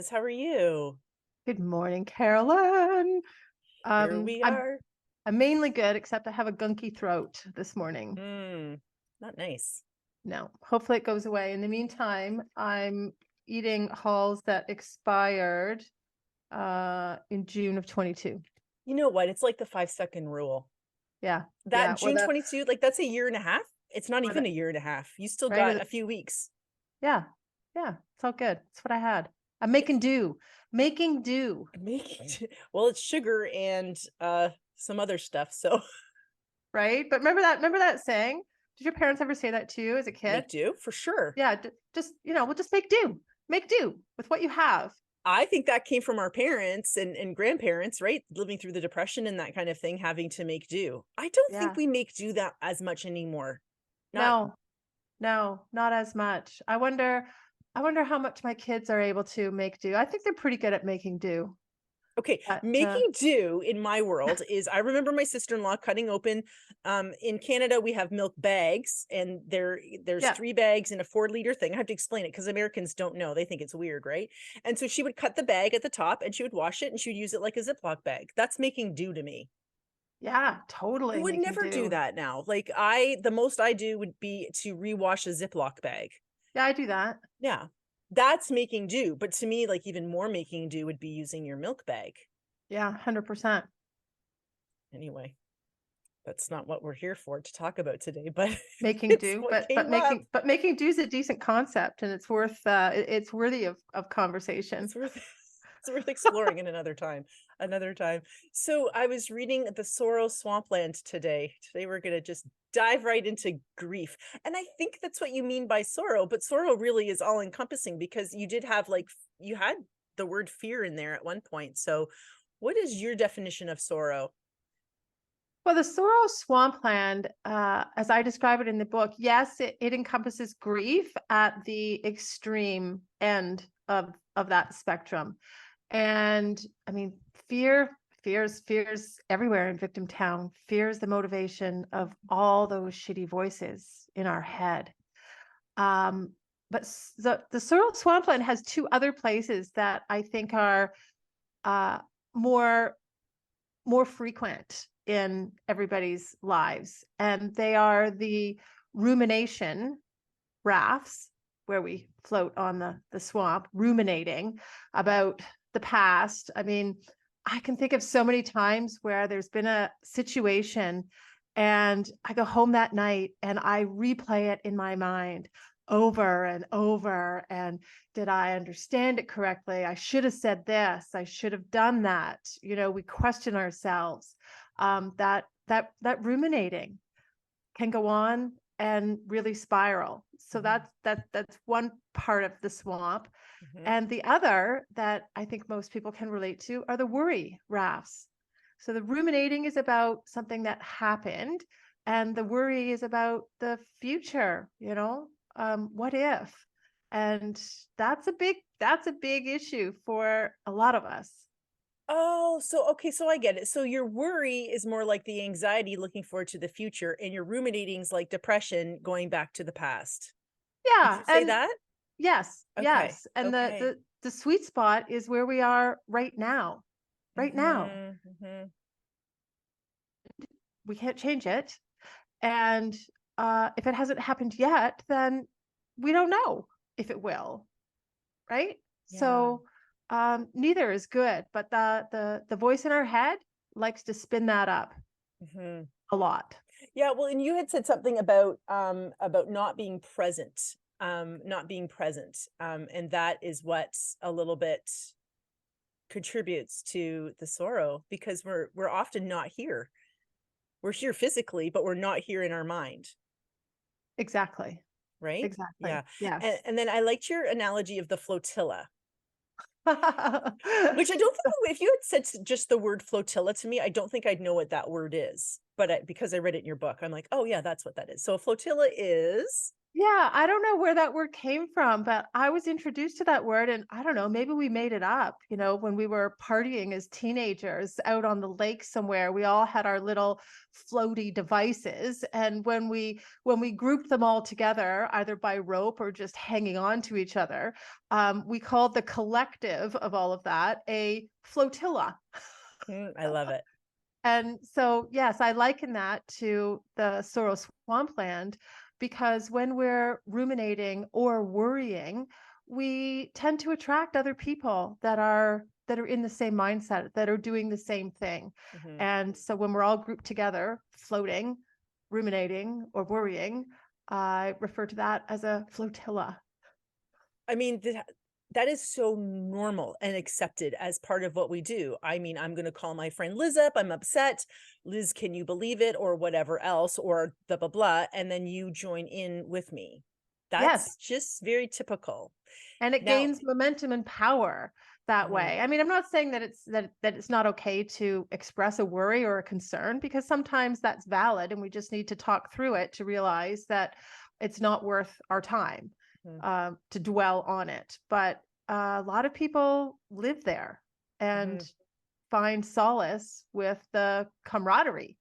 Liz. How are you? Good morning, Caralyn. Here we I'm are. mainly good, except I have a gunky throat this morning. Not nice. No, hopefully it goes away. In the meantime, I'm eating hulls that expired in June of 22. You know what? It's like the 5-second rule. Yeah, That yeah. June 22, like that's a year and a half. It's not even a year and a half. You still Right? got a few weeks. Yeah, yeah. It's all good. That's what I had. I'm It's making do. making well, it's sugar and some other stuff. So Right? But remember that saying? Did your parents ever say that to you as a kid? make do for sure. Yeah, just we'll just make do with what you have. I think that came from our parents and grandparents, right? Living through the depression and that kind of thing, having to make do. I don't think Yeah. we make do that as much anymore. Not No, not as much. I wonder how much my kids are able to make do. I think they're pretty good at making do. Okay, But making do in my world is I remember my sister-in-law cutting open in Canada we have milk bags and there's yeah, 3 bags in a 4-liter thing. I have to explain it because Americans don't know. They think it's weird, right? And so she would cut the bag at the top and she would wash it and she would use it like a Ziploc bag. That's making do to me. yeah, I totally would making never do do. that now. Like the most I do would be to rewash a Ziploc bag. Yeah, I do that. Yeah. That's making do, but to me like even more making do would be using your milk bag. Yeah, 100%. Anyway, that's not what we're here for to talk about today, but Making it's do, what came up. but making do is a decent concept, and it's worth it's worthy of conversation. It's worth it's worth exploring in another time. So I was reading the Sorrow Swampland today. Today we're going to just dive right into grief. And I think that's what you mean by sorrow, but sorrow really is all encompassing because you did have you had the word fear in there at one point. So what is your definition of sorrow? Well, the Sorrow Swampland, as I describe it in the book, yes, it encompasses grief at the extreme end of that spectrum. And I mean, fears everywhere in Victim Town. Fear is the motivation of all those shitty voices in our head. But the Sorrow Swampland has 2 other places that I think are uh, more frequent in everybody's lives. And they are the rumination rafts where we float on the swamp, ruminating about the past. I mean, I can think of so many times where there's been a situation and I go home that night and I replay it in my mind over and over. And did I understand it correctly? I should have said this. I should have done that. We question ourselves. That ruminating can go on and really spiral. So that's one part of the swamp. And the other that I think most people can relate to are the worry rafts. So the ruminating is about something that happened, and the worry is about the future. What if? And that's a big issue for a lot of us. Oh, so okay, so I get it. So your worry is more like the anxiety looking forward to the future, and your ruminating is like depression going back to the past. Would Yeah, you say and that? yes, Okay. yes. And Okay. the sweet spot is where we are right now. Right now. We can't change it. And if it hasn't happened yet, then we don't know if it will. Right? Yeah. So neither is good, but the voice in our head likes to spin that up a lot. Yeah, well, and you had said something about not being present, and that is what a little bit contributes to the sorrow because we're often not here. We're here physically, but we're not here in our mind. Exactly. Right? Exactly. Yeah. Yes. And then I liked your analogy of the flotilla, which I don't think if you had said just the word flotilla to me, I don't think I'd know what that word is. But because I read it in your book, I'm like, oh yeah, that's what that is. So a flotilla is Yeah, I don't know where that word came from, but I was introduced to that word and I don't know, maybe we made it up, when we were partying as teenagers out on the lake somewhere. We all had our little floaty devices, and when we grouped them all together either by rope or just hanging on to each other, we called the collective of all of that a flotilla. I love it. And so, yes, I liken that to the sorrel swampland because when we're ruminating or worrying, we tend to attract other people that are in the same mindset, that are doing the same thing. Mhm. And so when we're all grouped together, floating, ruminating, or worrying, I refer to that as a flotilla. I mean, that is so normal and accepted as part of what we do. I mean, I'm going to call my friend Liz up. I'm upset. Liz, can you believe it? Or whatever else, or blah, blah, blah. And then you join in with me. That's Yes. just very typical. And it Now, gains momentum and power that mhm, way. I mean, I'm not saying that it's not okay to express a worry or a concern, because sometimes that's valid and we just need to talk through it to realize that it's not worth our time mhm, to dwell on it. But a lot of people live there and mhm. find solace with the camaraderie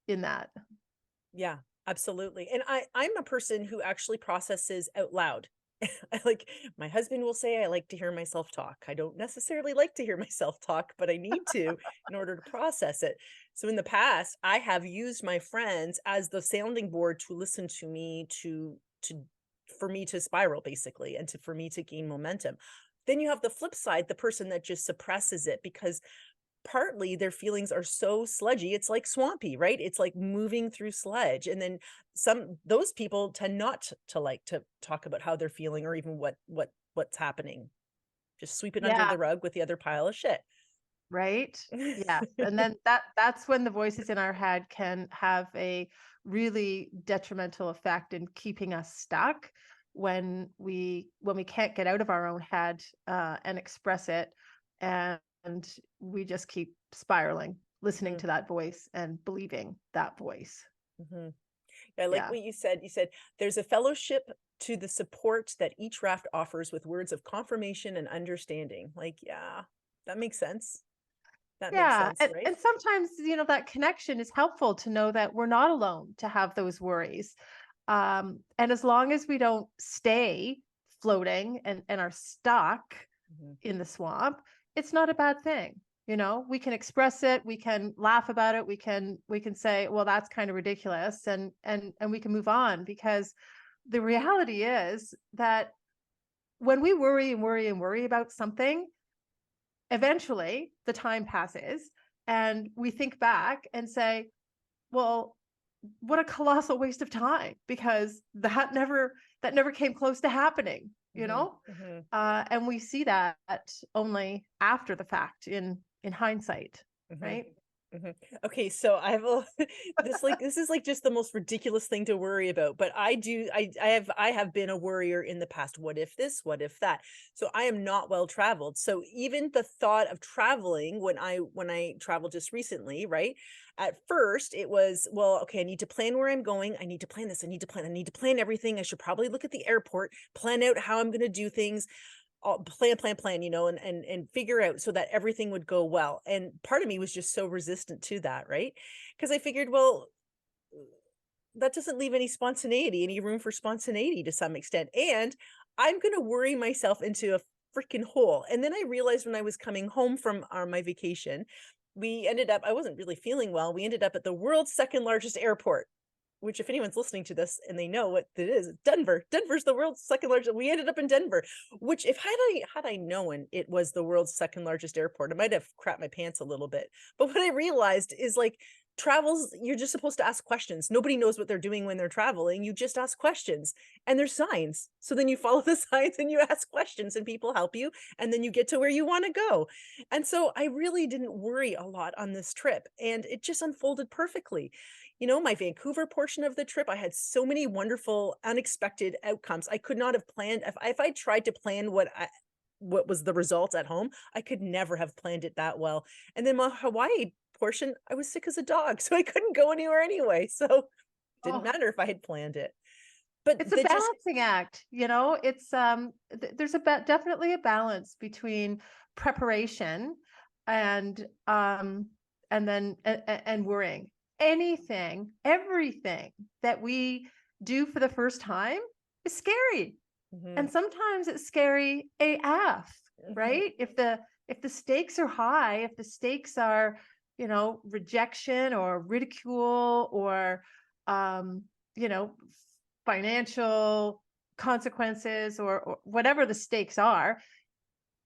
in that. Yeah, absolutely. And I'm a person who actually processes out loud. I like my husband will say I like to hear myself talk. I don't necessarily like to hear myself talk, but I need to in order to process it. So in the past, I have used my friends as the sounding board to listen to me to for me to spiral basically and to for me to gain momentum. Then you have the flip side, the person that just suppresses it because partly their feelings are so sludgy, it's like swampy, right? It's like moving through sludge. And then those people tend not to like to talk about how they're feeling or even what's happening. Just sweep it under Yeah. the rug with the other pile of shit. Right? Yes. And then that's when the voices in our head can have a really detrimental effect in keeping us stuck when we can't get out of our own head and express it, and we just keep spiraling, listening Mhm, to that voice and believing that voice. mhm. I like Yeah. what you said. You said there's a fellowship to the support that each raft offers with words of confirmation and understanding. Like, yeah, that makes sense. That makes Yeah, sense, and right? sometimes, that connection is helpful to know that we're not alone to have those worries. And as long as we don't stay floating and are stuck Mhm, in the swamp, it's not a bad thing. We can express it, we can laugh about it, we can say, well, that's kind of ridiculous, and we can move on, because the reality is that when we worry and worry and worry about something, eventually the time passes and we think back and say, well, what a colossal waste of time, because that never came close to happening, mhm, mhm. and we see that only after the fact, in hindsight, Mhm, right? mhm. Okay, so I have a this is like just the most ridiculous thing to worry about, but I have been a worrier in the past. What if this? What if that? So I am not well traveled. So even the thought of traveling when I traveled just recently, right? At first it was, well, okay, I need to plan where I'm going. I need to plan this. I need to plan everything. I should probably look at the airport, plan out how I'm going to do things, all plan, and figure out so that everything would go well. And part of me was just so resistant to that, right? Because I figured, well, that doesn't leave any spontaneity, any room for spontaneity to some extent. And I'm going to worry myself into a freaking hole. And then I realized when I was coming home from my vacation, we ended up, I wasn't really feeling well. We ended up at the world's second largest airport, which if anyone's listening to this and they know what it is, Denver. Denver's the world's second largest. We ended up in Denver, which if had I known it was the world's second largest airport, I might have crapped my pants a little bit. But what I realized is like travels, you're just supposed to ask questions. Nobody knows what they're doing when they're traveling. You just ask questions and there's signs. So then you follow the signs and you ask questions and people help you and then you get to where you want to go. And so I really didn't worry a lot on this trip and it just unfolded perfectly. My Vancouver portion of the trip, I had so many wonderful, unexpected outcomes. I could not have planned if I tried to plan what was the results at home, I could never have planned it that well. And then my Hawaii portion, I was sick as a dog, so I couldn't go anywhere anyway. So didn't Oh, matter if I had planned it. But It's a they just, balancing act, it's there's definitely a balance between preparation and and worrying. Everything that we do for the first time is scary. mhm, And sometimes it's scary AF, mhm, right? If the stakes are high, if the stakes are, rejection or ridicule or um, you know, financial consequences or whatever the stakes are,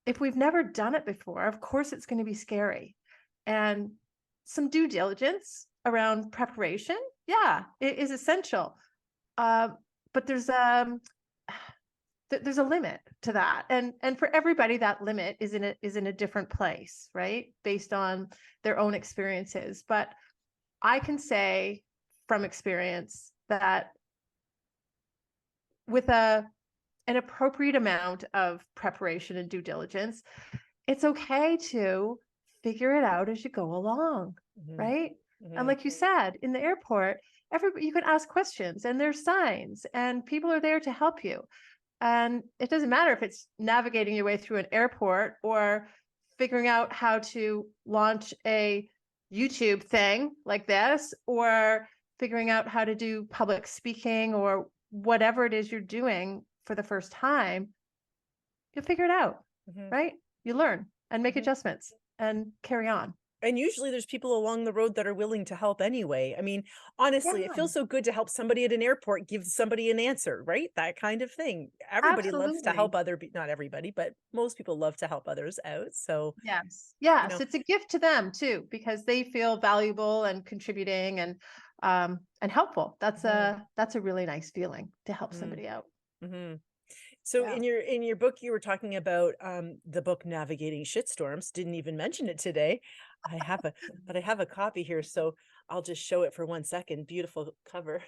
if we've never done it before, of course it's going to be scary. And some due diligence around preparation, yeah, it is essential. Uh, but there's a limit to that, and for everybody that limit is in a different place, right, based on their own experiences. But I can say from experience that with an appropriate amount of preparation and due diligence, it's okay to figure it out as you go along, mhm, right? And mhm, like you said, in the airport, everybody, you can ask questions and there's signs and people are there to help you. And it doesn't matter if it's navigating your way through an airport or figuring out how to launch a YouTube thing like this, or figuring out how to do public speaking or whatever it is you're doing for the first time. You'll figure it out, mhm, right? You learn and make mhm. adjustments and carry on. And usually there's people along the road that are willing to help anyway. I mean, honestly, it Yeah, feels so good to help somebody at an airport give somebody an answer, right? That kind of thing. Everybody loves to absolutely. help not everybody, but most people love to help others out. So, Yes. you Yes. know, It's a gift to them too, because they feel valuable and contributing and helpful. mhm, That's a really nice feeling to help mhm, somebody out. mhm. So Yeah. in your book, you were talking about the book Navigating Shitstorms. Didn't even mention it today. I have a but I have a copy here, so I'll just show it for 1 second. Beautiful cover.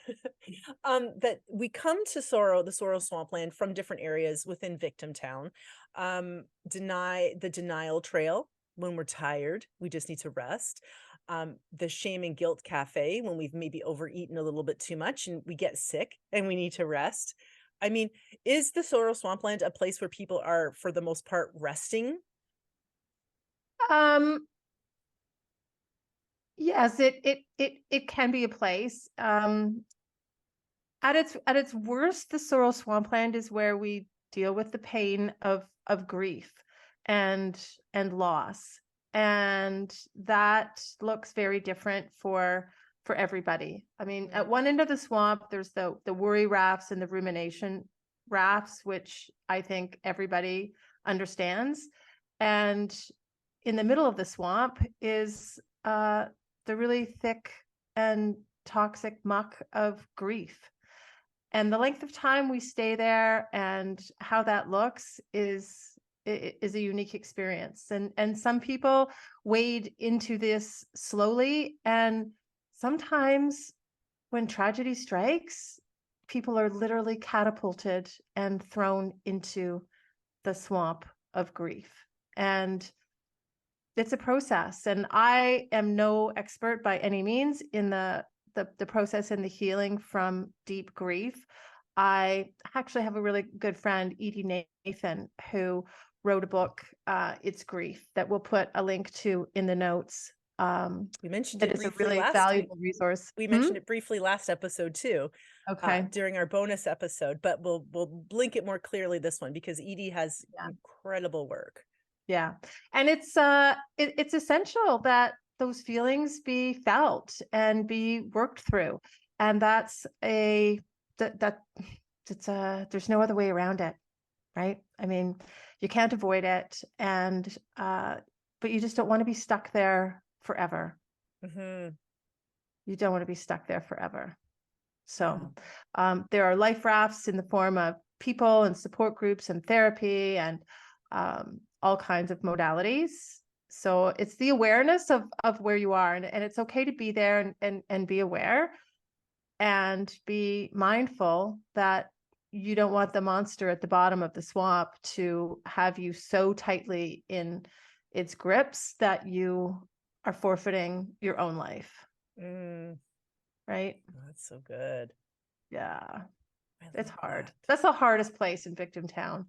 That we come to the Sorrow Swampland from different areas within Victim Town. Deny the denial trail when we're tired, we just need to rest. The shame and guilt cafe when we've maybe overeaten a little bit too much and we get sick and we need to rest. I mean, is the Sorrow Swampland a place where people are, for the most part, resting? Um, yes, it can be a place. At its worst, the sorrel swampland is where we deal with the pain of grief and loss, and that looks very different for everybody. I mean, Mm, at one end of the swamp, there's the worry rafts and the rumination rafts, which I think everybody understands, and in the middle of the swamp is the really thick and toxic muck of grief. And the length of time we stay there and how that looks is a unique experience. And some people wade into this slowly, and sometimes when tragedy strikes, people are literally catapulted and thrown into the swamp of grief. And it's a process, and I am no expert by any means in the process and the healing from deep grief. I actually have a really good friend, Edie Nathan, who wrote a book, It's Grief, that we'll put a link to in the notes. We mentioned That it is a briefly really last. valuable resource. We mentioned it briefly last episode too, Okay. during our bonus episode. But we'll link it more clearly this one because Edie has Yeah. incredible work. Yeah. And it's essential that those feelings be felt and be worked through. And that's a that it's a there's no other way around it, right? I mean, you can't avoid it, and but you just don't want to be stuck there forever. Hmm. You don't want to be stuck there forever. Yeah. So there are life rafts in the form of people and support groups and therapy and all kinds of modalities. So it's the awareness of where you are, and it's okay to be there and be aware and be mindful that you don't want the monster at the bottom of the swamp to have you so tightly in its grips that you are forfeiting your own life, Mm, right? that's so good. Yeah. I It's love hard. that. That's the hardest place in Victim Town.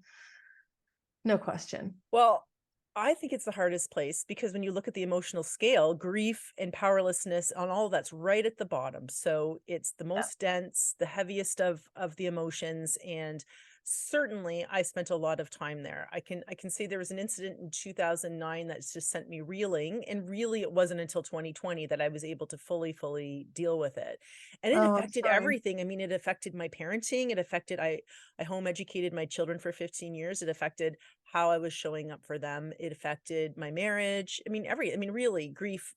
No question. Well, I think it's the hardest place because when you look at the emotional scale, grief and powerlessness on all that's right at the bottom. So it's the Yeah. most dense, the heaviest of the emotions, and certainly I spent a lot of time there. I can say there was an incident in 2009 that's just sent me reeling, and really it wasn't until 2020 that I was able to fully deal with it. And it Oh, I'm affected sorry. everything. I mean, it affected my parenting, it affected I home educated my children for 15 years. It affected how I was showing up for them. It affected my marriage. I mean, really, grief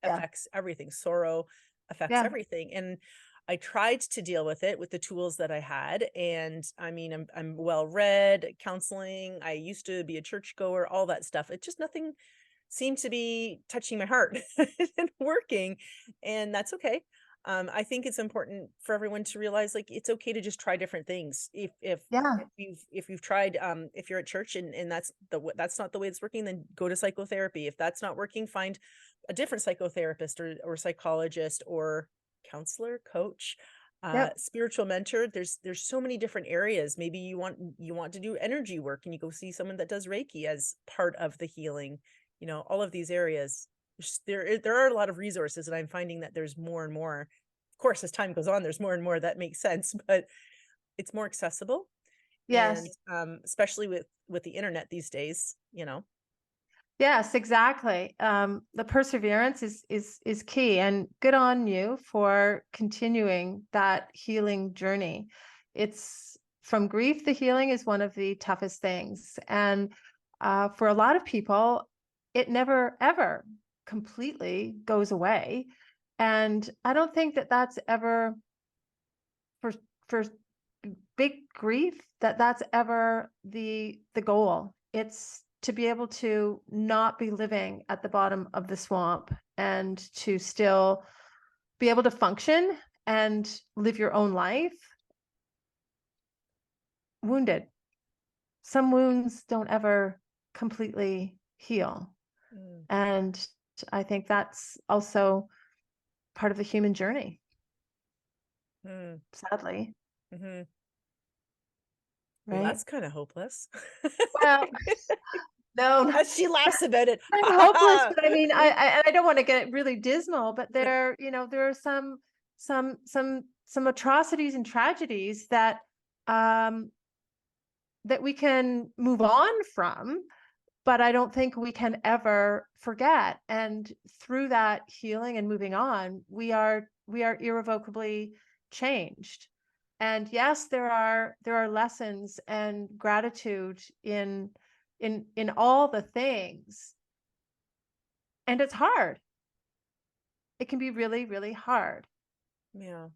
Yeah. affects everything. Sorrow affects Yeah. everything. And I tried to deal with it with the tools that I had. And I mean, I'm well read, counseling. I used to be a churchgoer, all that stuff. It just nothing seemed to be touching my heart and working. And that's okay. I think it's important for everyone to realize like it's okay to just try different things. Yeah. If you've tried if you're at church and that's not the way it's working, then go to psychotherapy. If that's not working, find a different psychotherapist or psychologist or counselor, coach, Yep. spiritual mentor. There's so many different areas. Maybe you want to do energy work and you go see someone that does Reiki as part of the healing. All of these areas. There are a lot of resources, and I'm finding that there's more and more. Of course, as time goes on, there's more and more that makes sense, but it's more accessible, and Yes. especially with the internet these days. Yes, exactly. The perseverance is key, and good on you for continuing that healing journey. It's from grief, the healing is one of the toughest things, and for a lot of people, it never ever completely goes away. And I don't think that that's ever for for big grief that's ever the goal. It's to be able to not be living at the bottom of the swamp and to still be able to function and live your own life wounded. Some wounds don't ever completely heal, Mm, and I think that's also part of the human journey, mm, sadly. mhm. Well, Right. that's kind of hopeless. Well, no, As she laughs about it. not hopeless, but I mean, I don't want to get really dismal, but there are some atrocities and tragedies um that we can move on from, but I don't think we can ever forget. And through that healing and moving on, we are irrevocably changed. And yes, there are lessons and gratitude in all the things, and it's hard. It can be really, really hard. Yeah.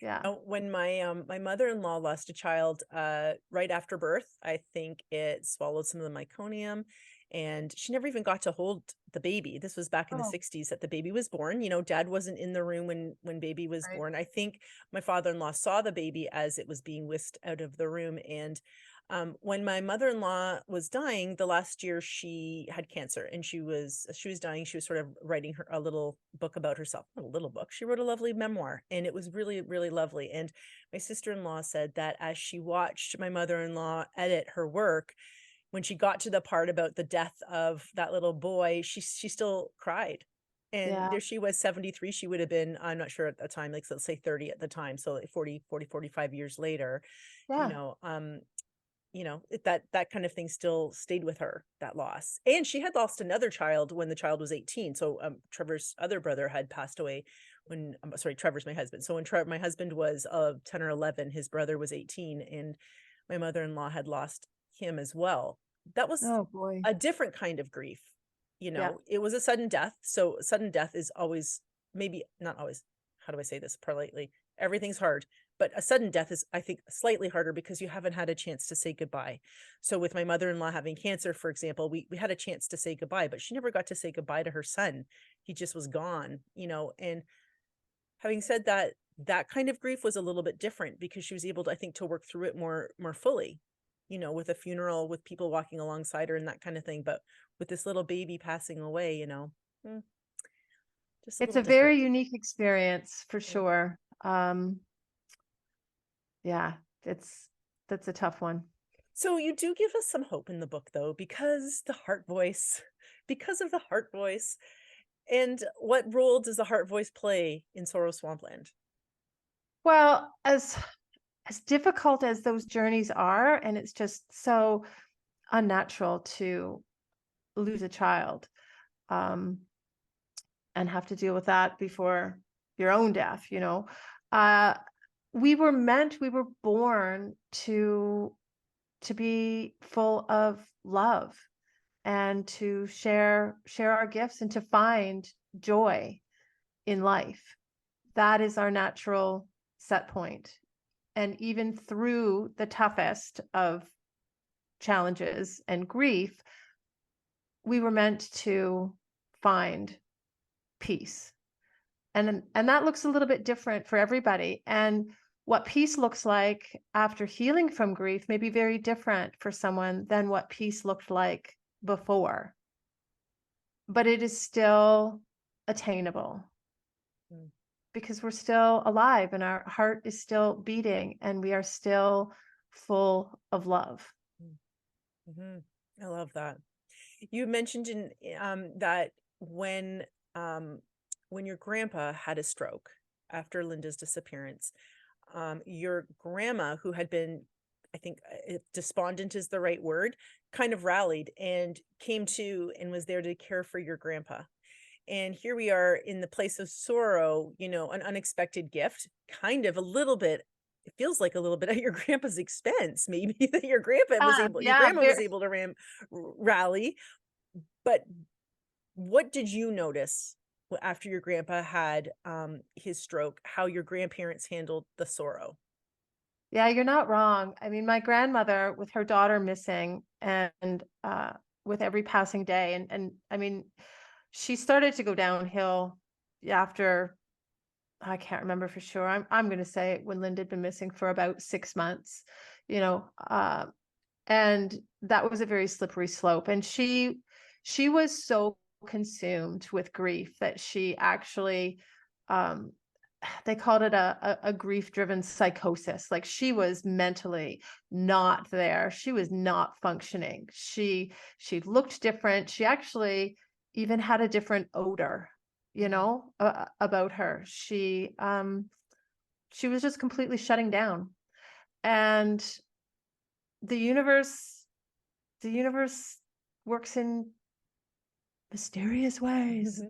Yeah. When my mother-in-law lost a child right after birth, I think it swallowed some of the meconium, and she never even got to hold the baby. This was back in the Oh, 60s that the baby was born. Dad wasn't in the room when baby was right. born. I think my father-in-law saw the baby as it was being whisked out of the room. And when my mother-in-law was dying, the last year she had cancer, and she was dying. She was sort of writing a little book about herself. Not a little book. She wrote a lovely memoir, and it was really, really lovely. And my sister-in-law said that as she watched my mother-in-law edit her work, when she got to the part about the death of that little boy, she still cried. And Yeah. there she was, 73. She would have been, I'm not sure at the time, like let's say 30 at the time. So like 45 years later, you Yeah. know, um, that kind of thing still stayed with her, that loss. And she had lost another child when the child was 18. So Trevor's other brother had passed away when sorry, Trevor's my husband. So when my husband was 10 or 11, his brother was 18, and my mother-in-law had lost him as well. That was Oh boy. a different kind of grief. Yeah. It was a sudden death. So sudden death is always, maybe not always, how do I say this politely? Everything's hard, but a sudden death is, I think, slightly harder because you haven't had a chance to say goodbye. So with my mother-in-law having cancer, for example, we had a chance to say goodbye, but she never got to say goodbye to her son. He just was gone. And having said that, that kind of grief was a little bit different because she was able to, I think, to work through it more fully, with a funeral, with people walking alongside her and that kind of thing. But with this little baby passing away, mm, just a It's little a different. very unique experience for Mm, sure. Yeah, that's a tough one. So you do give us some hope in the book, though, because the heart voice, because of the heart voice. And what role does the heart voice play in Sorrow Swampland? Well, as difficult as those journeys are, and it's just so unnatural to lose a child, um, and have to deal with that before your own death, you know. Uh, we were born to be full of love and to share our gifts and to find joy in life. That is our natural set point. And even through the toughest of challenges and grief, we were meant to find peace. And that looks a little bit different for everybody. And what peace looks like after healing from grief may be very different for someone than what peace looked like before. But it is still attainable Mm. because we're still alive and our heart is still beating and we are still full of love. Mm-hmm. I love that. You mentioned in that when your grandpa had a stroke after Linda's disappearance, your grandma, who had been, I think, if despondent is the right word, kind of rallied and came to and was there to care for your grandpa. And here we are in the place of sorrow, an unexpected gift, kind of a little bit. It feels like a little bit at your grandpa's expense, maybe that your Yeah, grandma was able to rally. But what did you notice after your grandpa had his stroke, how your grandparents handled the sorrow? yeah, you're not wrong. I mean, my grandmother with her daughter missing and with every passing day, and I mean, she started to go downhill after I can't remember for sure. I'm going to say when Linda had been missing for about 6 months, you know, and that was a very slippery slope. And she was so consumed with grief that she actually um, they called it a grief-driven psychosis. Like she was mentally not there. She was not functioning. She looked different. She actually even had a different odor, you know, about her. She was just completely shutting down. And the universe, the universe works in mysterious ways.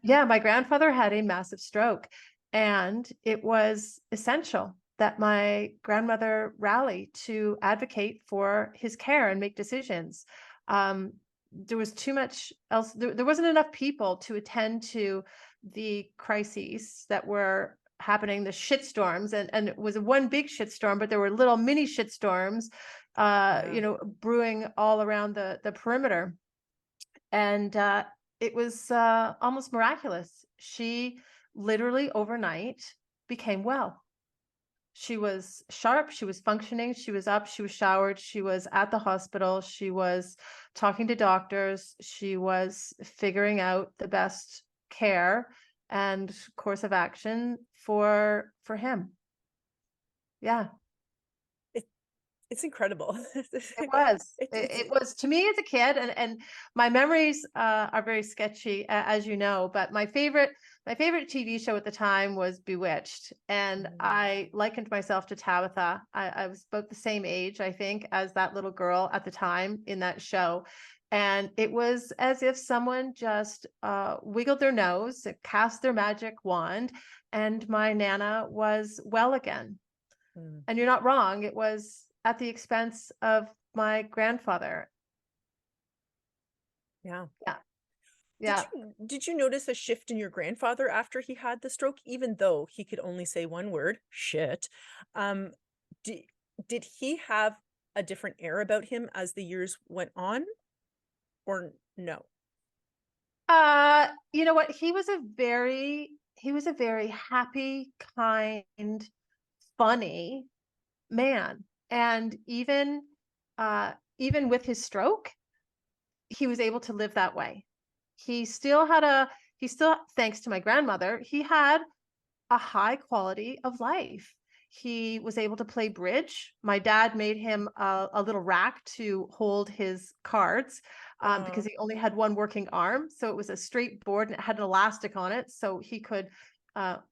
Yeah, my grandfather had a massive stroke, and it was essential that my grandmother rally to advocate for his care and make decisions. There was too much else. There wasn't enough people to attend to the crises that were happening, the shitstorms, and it was one big shitstorm, but there were little mini shitstorms, Yeah. brewing all around the perimeter. And it was almost miraculous. She literally overnight became well. She was sharp, she was functioning, she was up, she was showered, she was at the hospital, she was talking to doctors, she was figuring out the best care and course of action for him. Yeah. It's incredible. It was. It's It was to me as a kid, and my memories are very sketchy, as you know. But my favorite TV show at the time was Bewitched, and mm, I likened myself to Tabitha. I was about the same age, I think, as that little girl at the time in that show, and it was as if someone just wiggled their nose, cast their magic wand, and my Nana was well again. mm. And you're not wrong. It was at the expense of my grandfather. Yeah. Yeah. Did Yeah. you notice a shift in your grandfather after he had the stroke, even though he could only say one word, shit? Um, did, did he have a different air about him as the years went on, or no? You know what? He was a very happy, kind, funny man. And even with his stroke, he was able to live that way. He still had he still, thanks to my grandmother, he had a high quality of life. He was able to play bridge. My dad made him a little rack to hold his cards because he only had one working arm. So it was a straight board and it had an elastic on it. So he could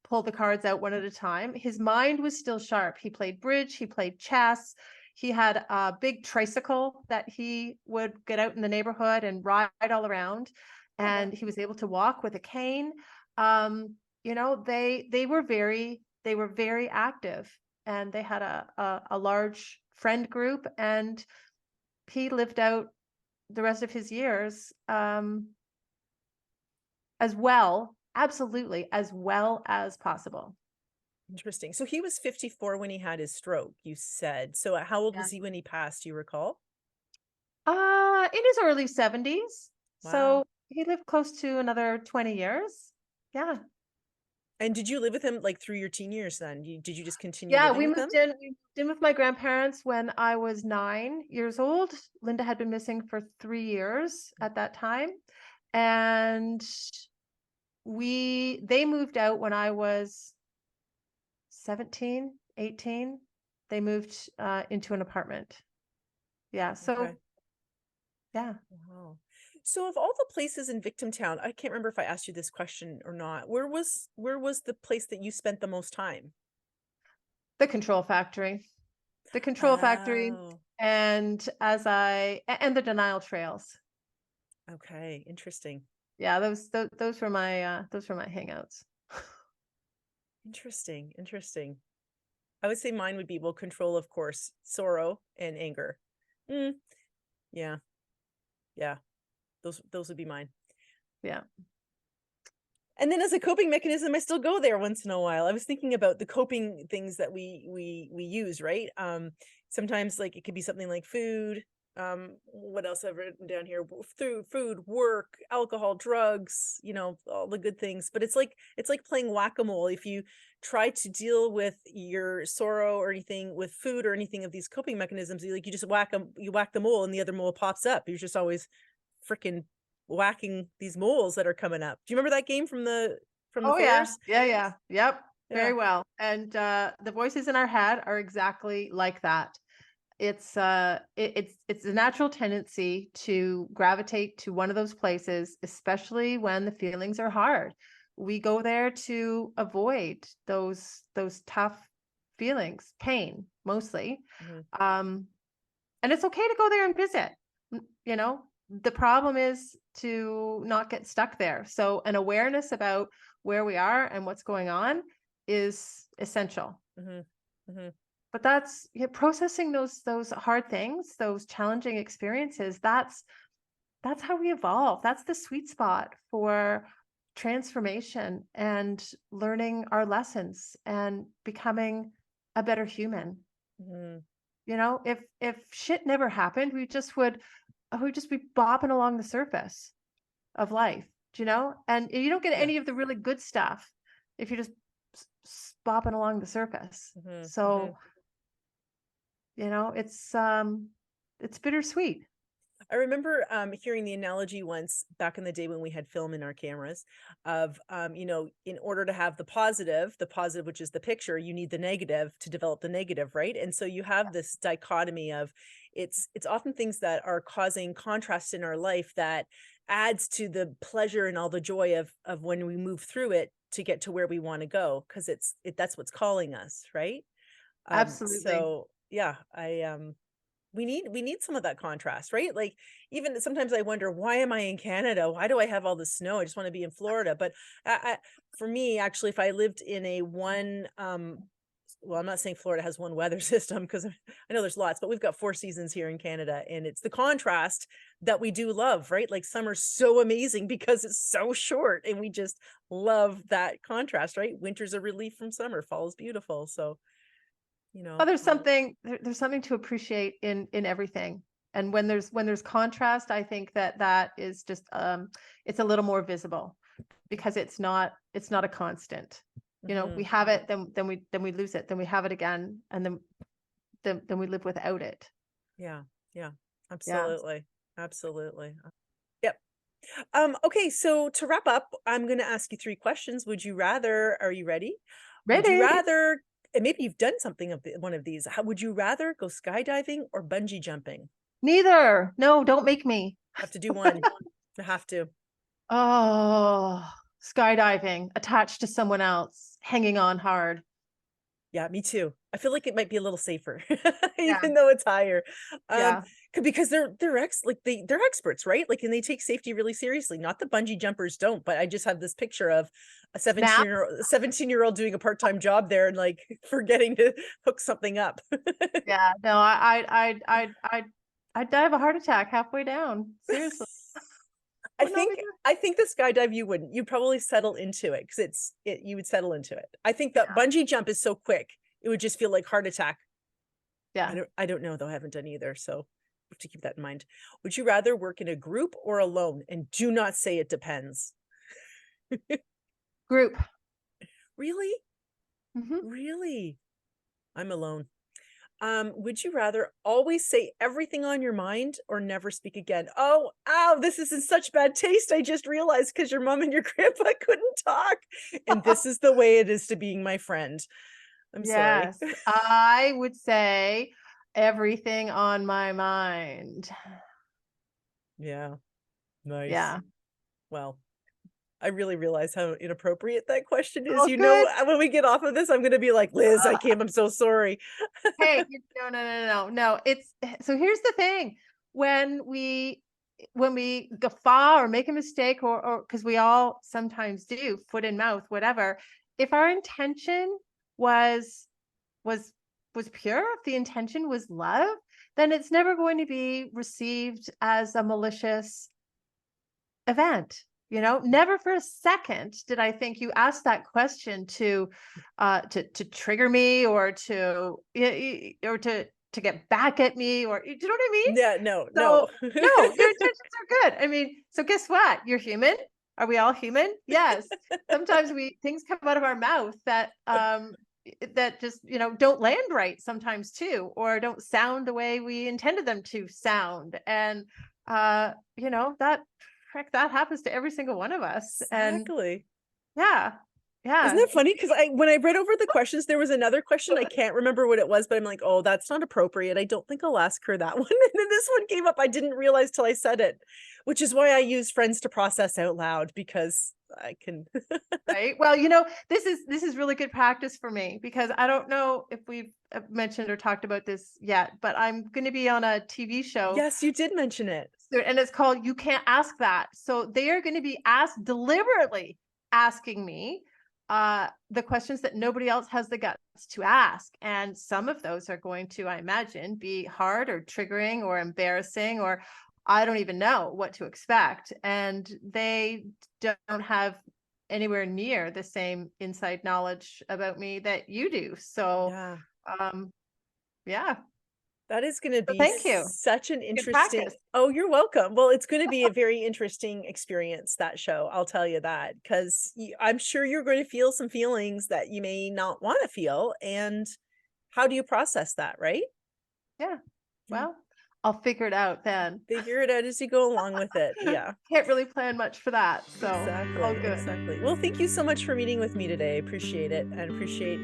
pull the cards out one at a time. His mind was still sharp. He played bridge, he played chess. He had a big tricycle that he would get out in the neighborhood and ride all around. And he was able to walk with a cane. You know, they were very active, and they had a large friend group, and he lived out the rest of his years as well, absolutely, as well as possible. Interesting. So he was 54 when he had his stroke, you said. So how old Yeah. was he when he passed? Do you recall? In his early 70s. Wow. So he lived close to another 20 years. Yeah. And did you live with him like through your teen years then? Did you just continue Yeah, living with him? we moved in with my grandparents when I was 9 years old. Linda had been missing for 3 years at that time. And they moved out when I was 17, 18. They moved into an apartment. Yeah. So Okay. yeah. Wow. So of all the places in Victim Town, I can't remember if I asked you this question or not. Where was the place that you spent the most time? The Control Factory. The Control Factory Oh, and and the Denial Trails. okay. Interesting. Yeah, those were my hangouts. Interesting. Interesting. I would say mine would be, well, control, of course, sorrow and anger. Mm, yeah. Yeah. Those would be mine. Yeah. And then as a coping mechanism, I still go there once in a while. I was thinking about the coping things that we use, right? Sometimes like it could be something like food. What else I've written down here? Through food, work, alcohol, drugs, you know, all the good things. But it's like playing whack-a-mole. If you try to deal with your sorrow or anything with food or anything of these coping mechanisms, you just whack the mole and the other mole pops up. You're just always freaking whacking these moles that are coming up. Do you remember that game from the Oh yeah. fairs? Yeah. Yep. Very Yeah. well. And the voices in our head are exactly like that. It's it's a natural tendency to gravitate to one of those places, especially when the feelings are hard. We go there to avoid those tough feelings, pain mostly. Mhm. And it's okay to go there and visit. You know, the problem is to not get stuck there. So an awareness about where we are and what's going on is essential. Mhm. Mhm. But that's processing those hard things, those challenging experiences. That's how we evolve. That's the sweet spot for transformation and learning our lessons and becoming a better human. Mhm. You know, if shit never happened, we just would be bopping along the surface of life, you know? And you don't get Yeah. any of the really good stuff if you're just bopping along the surface. Mhm. So, Mhm. you know, it's bittersweet. I remember hearing the analogy once back in the day when we had film in our cameras of, you know, in order to have the positive, which is the picture, you need the negative to develop the negative, right? And so you have this dichotomy of it's often things that are causing contrast in our life that adds to the pleasure and all the joy of when we move through it to get to where we want to go, because that's what's calling us, right? Absolutely. So yeah, we need some of that contrast, right? Like even sometimes I wonder, why am I in Canada? Why do I have all the snow? I just want to be in Florida. But for me, actually, if I lived in a one, well, I'm not saying Florida has one weather system because I know there's lots, but we've got 4 seasons here in Canada, and it's the contrast that we do love, right? Like summer's so amazing because it's so short, and we just love that contrast, right? Winter's a relief from summer, fall is beautiful. So, you Oh, know, there's something to appreciate in everything. And when there's contrast, I think that is just it's a little more visible because it's not a constant. You know, we mhm. have it, then we lose it, then we have it again, and then we live without it. Yeah, yeah, Yeah. absolutely. Absolutely. Yep. Okay, so to wrap up, I'm going to ask you 3 questions. Would you rather, are you ready? Would you Ready? rather and maybe you've done something of one of these. How would you rather go skydiving or bungee jumping? Neither. No, don't make me. Have to do one. I have to. Oh, skydiving, attached to someone else, hanging on hard. Yeah, me too. I feel like it might be a little safer, Yeah. even though it's higher. Yeah. Because they're experts, right? Like, and they take safety really seriously. Not the bungee jumpers don't, but I just have this picture of a Now, 17-year-old doing a part-time job there and like forgetting to hook something up. yeah, no, I'd die of a heart attack halfway down. Seriously. I Oh, no, think I think the skydive you wouldn't. You'd probably settle into it because you would settle into it. I think that yeah. bungee jump is so quick, it would just feel like heart attack. Yeah. I don't know though. I haven't done either, so have to keep that in mind. Would you rather work in a group or alone? And do not say it depends. Group. Really? Mhm. Really? I'm alone. Would you rather always say everything on your mind or never speak again? Oh, ow, this is in such bad taste. I just realized because your mom and your grandpa couldn't talk. And this is the way it is to being my friend. I'm sorry. Yes, I would say everything on my mind. Yeah. Nice. Yeah. Well, I really realize how inappropriate that question is. Oh, You know, good. when we get off of this, I'm gonna be like, Liz, I can't. I'm so sorry. Hey, no. It's so here's the thing. When we guffaw or make a mistake or because we all sometimes do, foot in mouth, whatever, if our intention was was was pure, if the intention was love, then it's never going to be received as a malicious event. Never for a second did I think you asked that question to trigger me or to get back at me, or do you know what I mean? Yeah, no, So no. no, your intentions are good. I mean, so guess what? You're human. Are we all human? Yes. Sometimes things come out of our mouth that just don't land right sometimes too, or don't sound the way we intended them to sound. And that that happens to every single one of us. And Exactly. yeah. Isn't Yeah. that funny? Because when I read over the questions, there was another question. I can't remember what it was, but I'm like, oh, that's not appropriate. I don't think I'll ask her that one. And then this one came up. I didn't realize till I said it, which is why I use friends to process out loud because I can. Right. Well, this is really good practice for me, because I don't know if we've mentioned or talked about this yet, but I'm going to be on a TV show. Yes, you did mention it. And it's called You Can't Ask That. So they are going to be deliberately asking me the questions that nobody else has the guts to ask. And some of those are going to, I imagine, be hard or triggering or embarrassing, or I don't even know what to expect. And they don't have anywhere near the same inside knowledge about me that you do. So, yeah. That is going to So be thank you. such an Good interesting. practice. Oh, you're welcome. Well, it's going to be a very interesting experience, that show. I'll tell you that, because I'm sure you're going to feel some feelings that you may not want to feel. And how do you process that, right? Yeah. Well, I'll figure it out then. Figure it out as you go along with it. Yeah. Can't really plan much for that. So all Exactly. good. Exactly. Well, thank you so much for meeting with me today. I appreciate it, and appreciate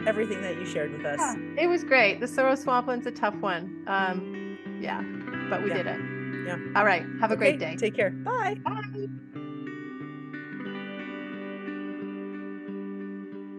everything that you shared with us. Yeah, it was great. The Sorrow Swampland's a tough one. Yeah, but we did it. Yeah. All right. Have a great day. Take care. Bye. Bye.